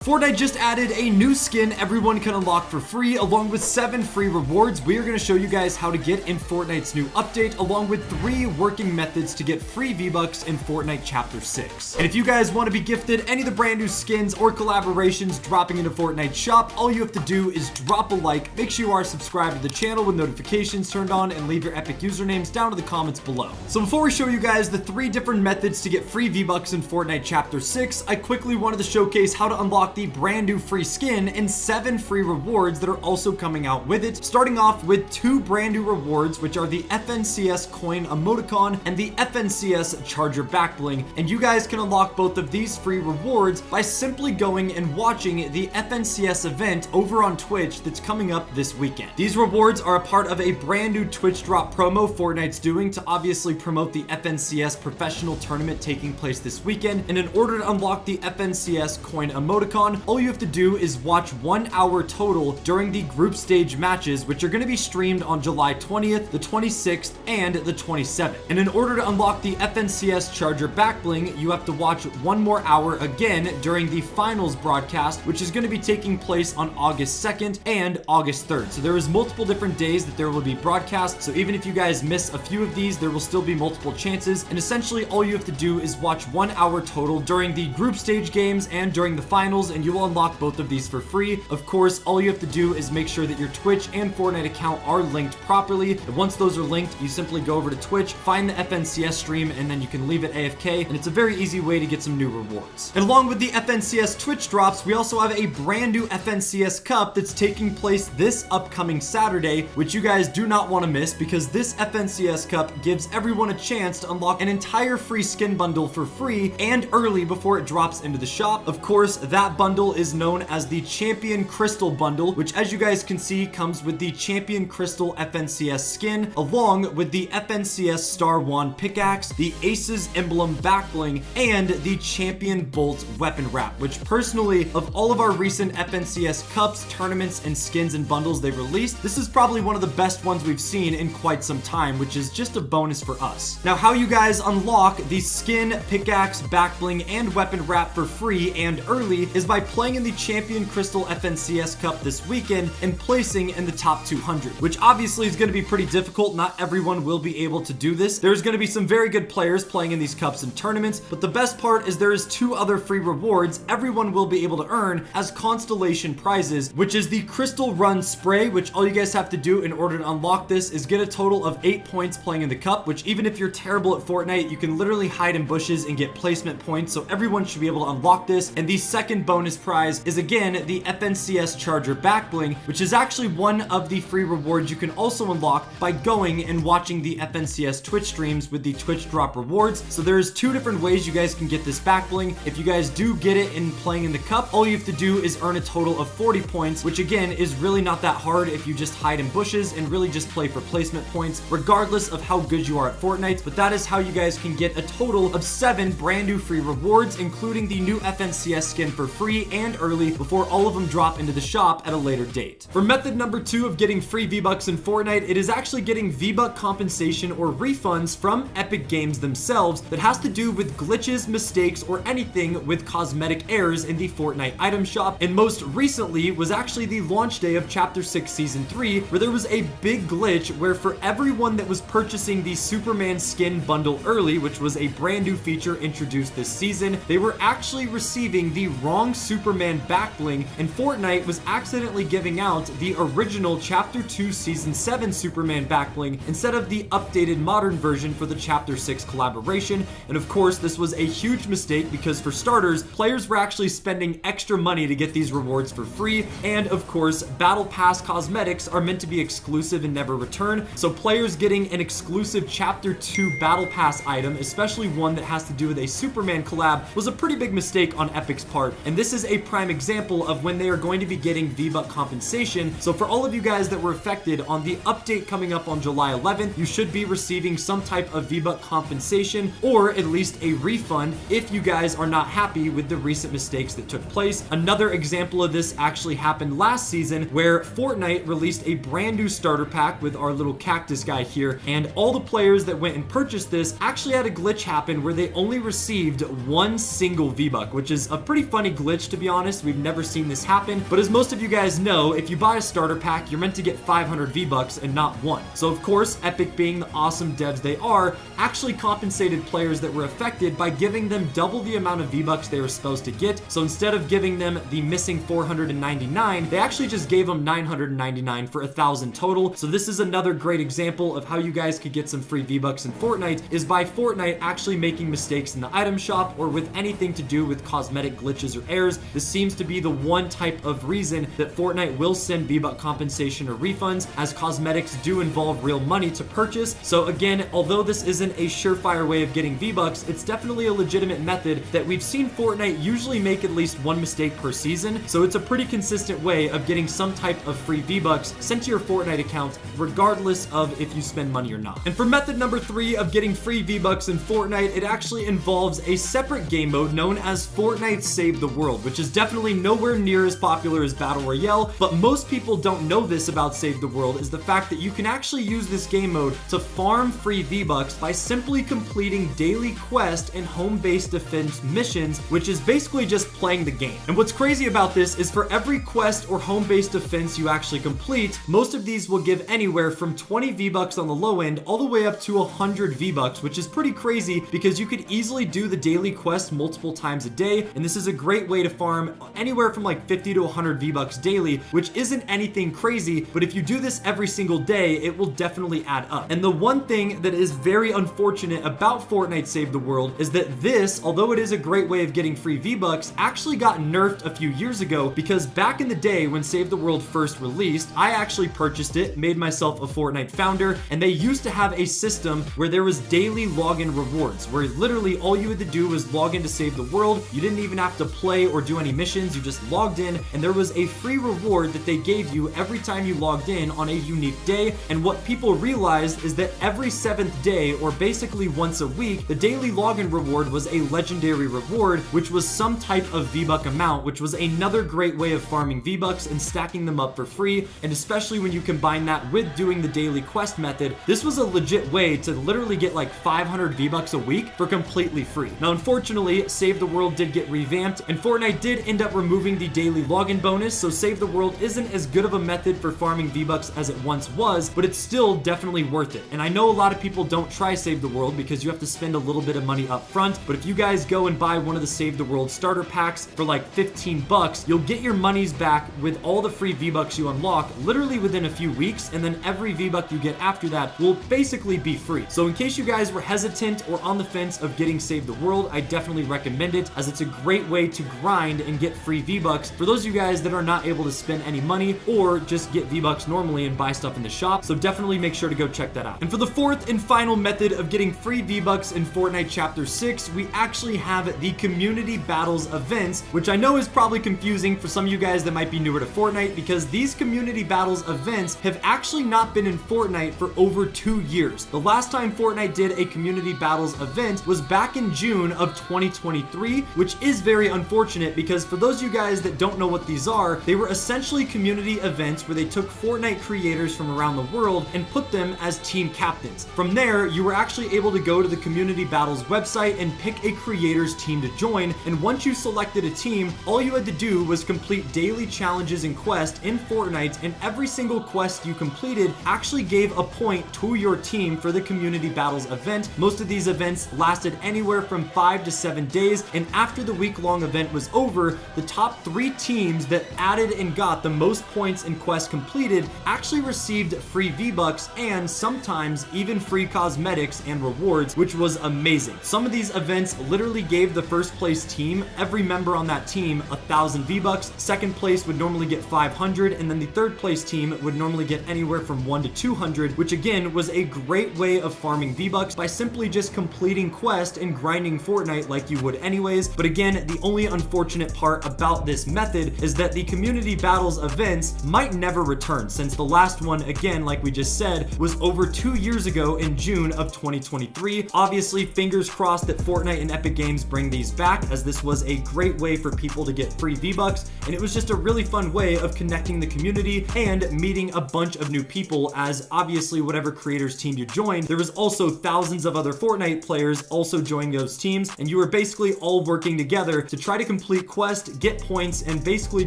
Fortnite just added a new skin everyone can unlock for free, along with 7 free rewards. We are going to show you guys how to get in Fortnite's new update, along with 3 working methods to get free V-Bucks in Fortnite Chapter 6. And if you guys want to be gifted any of the brand new skins or collaborations dropping into Fortnite shop, all you have to do is drop a like, make sure you are subscribed to the channel with notifications turned on, and leave your epic usernames down in the comments below. So before we show you guys the 3 different methods to get free V-Bucks in Fortnite Chapter 6, I quickly wanted to showcase how to unlock the brand new free skin and 7 free rewards that are also coming out with it, starting off with 2 brand new rewards, which are the FNCS coin emoticon and the FNCS charger back bling. And you guys can unlock both of these free rewards by simply going and watching the FNCS event over on Twitch that's coming up this weekend. These rewards are a part of a brand new Twitch drop promo Fortnite's doing to obviously promote the FNCS professional tournament taking place this weekend. And in order to unlock the FNCS coin emoticon, all you have to do is watch 1 hour total during the group stage matches, which are going to be streamed on July 20th, the 26th, and the 27th. And in order to unlock the FNCS charger back bling, you have to watch 1 more hour again during the finals broadcast, which is going to be taking place on August 2nd and August 3rd. So there is multiple different days that there will be broadcasts. So even if you guys miss a few of these, there will still be multiple chances. And essentially all you have to do is watch 1 hour total during the group stage games and during the finals, and you will unlock both of these for free. Of course, all you have to do is make sure that your Twitch and Fortnite account are linked properly. And once those are linked, you simply go over to Twitch, find the FNCS stream, and then you can leave it AFK, and it's a very easy way to get some new rewards. And along with the FNCS Twitch drops, we also have a brand new FNCS Cup that's taking place this upcoming Saturday, which you guys do not want to miss, because this FNCS Cup gives everyone a chance to unlock an entire free skin bundle for free and early before it drops into the shop. Of course, that bundle is known as the Champion Crystal Bundle, which as you guys can see comes with the Champion Crystal FNCS skin, along with the FNCS Star Wand pickaxe, the Aces Emblem back bling, and the Champion Bolt weapon wrap, which personally, of all of our recent FNCS cups, tournaments, and skins and bundles they've released, this is probably one of the best ones we've seen in quite some time, which is just a bonus for us. Now, how you guys unlock the skin, pickaxe, back bling, and weapon wrap for free and early is by playing in the Champion Crystal FNCS Cup this weekend and placing in the top 200, which obviously is going to be pretty difficult. Not everyone will be able to do this. There's going to be some very good players playing in these cups and tournaments, but the best part is there is 2 other free rewards everyone will be able to earn as constellation prizes, which is the Crystal Run Spray, which all you guys have to do in order to unlock this is get a total of 8 points playing in the cup, which even if you're terrible at Fortnite, you can literally hide in bushes and get placement points, so everyone should be able to unlock this. And the second bonus prize is again the FNCS charger back bling, which is actually one of the free rewards you can also unlock by going and watching the FNCS Twitch streams with the Twitch drop rewards. So there's 2 different ways you guys can get this back bling. If you guys do get it in playing in the cup, all you have to do is earn a total of 40 points, which again is really not that hard if you just hide in bushes and really just play for placement points, regardless of how good you are at Fortnite. But that is how you guys can get a total of 7 brand new free rewards, including the new FNCS skin for free and early before all of them drop into the shop at a later date. For method number 2 of getting free V-Bucks in Fortnite, it is actually getting VBuck Compensation or refunds from Epic Games themselves that has to do with glitches, mistakes, or anything with cosmetic errors in the Fortnite item shop. And most recently was actually the launch day of Chapter 6 Season 3, where there was a big glitch where for everyone that was purchasing the Superman skin bundle early, which was a brand new feature introduced this season, they were actually receiving the wrong Superman back bling, and Fortnite was accidentally giving out the original Chapter 2 Season 7 Superman back bling instead of the updated modern version for the Chapter 6 collaboration. And of course, this was a huge mistake because for starters, players were actually spending extra money to get these rewards for free, and of course, Battle Pass cosmetics are meant to be exclusive and never return, so players getting an exclusive Chapter 2 Battle Pass item, especially one that has to do with a Superman collab, was a pretty big mistake on Epic's part. And this is a prime example of when they are going to be getting VBuck Compensation. So for all of you guys that were affected on the update coming up on July 11th, you should be receiving some type of VBuck Compensation or at least a refund if you guys are not happy with the recent mistakes that took place. Another example of this actually happened last season where Fortnite released a brand new starter pack with our little cactus guy here, and all the players that went and purchased this actually had a glitch happen where they only received 1 single V-Buck, which is a pretty funny glitch glitch, to be honest. We've never seen this happen, but as most of you guys know, if you buy a starter pack, you're meant to get 500 V-Bucks and not one. So of course, Epic, being the awesome devs they are, actually compensated players that were affected by giving them double the amount of V-Bucks they were supposed to get. So instead of giving them the missing 499, they actually just gave them 999 for 1,000 total. So this is another great example of how you guys could get some free V-Bucks in Fortnite, is by Fortnite actually making mistakes in the item shop or with anything to do with cosmetic glitches or errors. This seems to be the one type of reason that Fortnite will send VBuck compensation or refunds, as cosmetics do involve real money to purchase. So again, although this isn't a surefire way of getting V-Bucks, it's definitely a legitimate method that we've seen Fortnite usually make at least one mistake per season. So it's a pretty consistent way of getting some type of free V-Bucks sent to your Fortnite account, regardless of if you spend money or not. And for method number 3 of getting free V-Bucks in Fortnite, it actually involves a separate game mode known as Fortnite Save the World, which is definitely nowhere near as popular as Battle Royale, but most people don't know this about Save the World, is the fact that you can actually use this game mode to farm free V-Bucks by simply completing daily quest and home-based defense missions, which is basically just playing the game. And what's crazy about this is for every quest or home-based defense you actually complete, most of these will give anywhere from 20 V-Bucks on the low end all the way up to 100 V-Bucks, which is pretty crazy because you could easily do the daily quest multiple times a day, and this is a great way to farm anywhere from like 50 to 100 V-Bucks daily, which isn't anything crazy, but if you do this every single day, it will definitely add up. And the one thing that is very unfortunate about Fortnite Save the World is that this, although it is a great way of getting free V-Bucks, actually got nerfed a few years ago, because back in the day when Save the World first released, I actually purchased it, made myself a Fortnite founder, and they used to have a system where there was daily login rewards, where literally all you had to do was log in to Save the World. You didn't even have to play or do any missions, you just logged in, and there was a free reward that they gave you every time you logged in on a unique day. And what people realized is that every 7th day, or basically once a week, the daily login reward was a legendary reward, which was some type of V-Buck amount, which was another great way of farming V-Bucks and stacking them up for free. And especially when you combine that with doing the daily quest method, this was a legit way to literally get like 500 V-Bucks a week for completely free. Now, unfortunately, Save the World did get revamped, and Fortnite did end up removing the daily login bonus, so Save the World isn't as good of a method for farming V-Bucks as it once was, but it's still definitely worth it. And I know a lot of people don't try Save the World because you have to spend a little bit of money up front, but if you guys go and buy one of the Save the World starter packs for like 15 bucks, you'll get your monies back with all the free V-Bucks you unlock literally within a few weeks, and then every V-Buck you get after that will basically be free. So in case you guys were hesitant or on the fence of getting Save the World, I definitely recommend it, as it's a great way to grind and get free V-Bucks for those of you guys that are not able to spend any money or just get V-Bucks normally and buy stuff in the shop. So definitely make sure to go check that out. And for the fourth and final method of getting free V-Bucks in Fortnite Chapter 6, we actually have the Community Battles events, which I know is probably confusing for some of you guys that might be newer to Fortnite, because these Community Battles events have actually not been in Fortnite for over 2 years. The last time Fortnite did a Community Battles event was back in June of 2023, which is very unfortunate because for those of you guys that don't know what these are, they were essentially community events where they took Fortnite creators from around the world and put them as team captains. From there, you were actually able to go to the Community Battles website and pick a creator's team to join, and once you selected a team, all you had to do was complete daily challenges and quests in Fortnite, and every single quest you completed actually gave a point to your team for the Community Battles event. Most of these events lasted anywhere from 5 to 7 days, and after the week-long event was over, the top 3 teams that added and got the most points in quests completed actually received free V-Bucks and sometimes even free cosmetics and rewards, which was amazing. Some of these events literally gave the first place team, every member on that team, 1,000 V-Bucks. Second place would normally get 500, and then the third place team would normally get anywhere from 1 to 200, which again was a great way of farming V-Bucks by simply just completing quests and grinding Fortnite like you would anyways. But again, the only unfortunate part about this method is that the Community Battles events might never return, since the last one, again, like we just said, was over 2 years ago in June of 2023. Obviously, fingers crossed that Fortnite and Epic Games bring these back, as this was a great way for people to get free V-Bucks, and it was just a really fun way of connecting the community and meeting a bunch of new people, as obviously whatever creators team you joined, there was also thousands of other Fortnite players also joining those teams, and you were basically all working together to try to complete complete quest, get points, and basically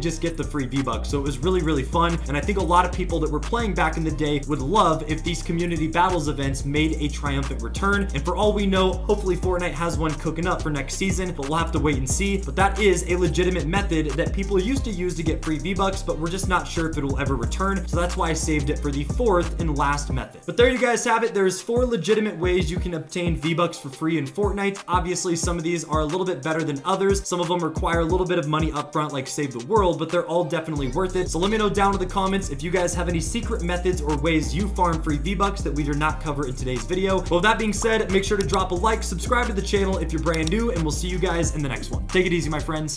just get the free V-Bucks. So it was really, really fun, and I think a lot of people that were playing back in the day would love if these community battles events made a triumphant return. And for all we know, hopefully Fortnite has one cooking up for next season, but we'll have to wait and see. But that is a legitimate method that people used to use to get free V-Bucks, but we're just not sure if it will ever return. So that's why I saved it for the fourth and last method. But there you guys have it. There's 4 legitimate ways you can obtain V-Bucks for free in Fortnite. Obviously, some of these are a little bit better than others. Some of them require a little bit of money upfront, like Save the World, but they're all definitely worth it. So let me know down in the comments if you guys have any secret methods or ways you farm free V-Bucks that we did not cover in today's video. But with that being said, make sure to drop a like, subscribe to the channel if you're brand new, and we'll see you guys in the next one. Take it easy, my friends.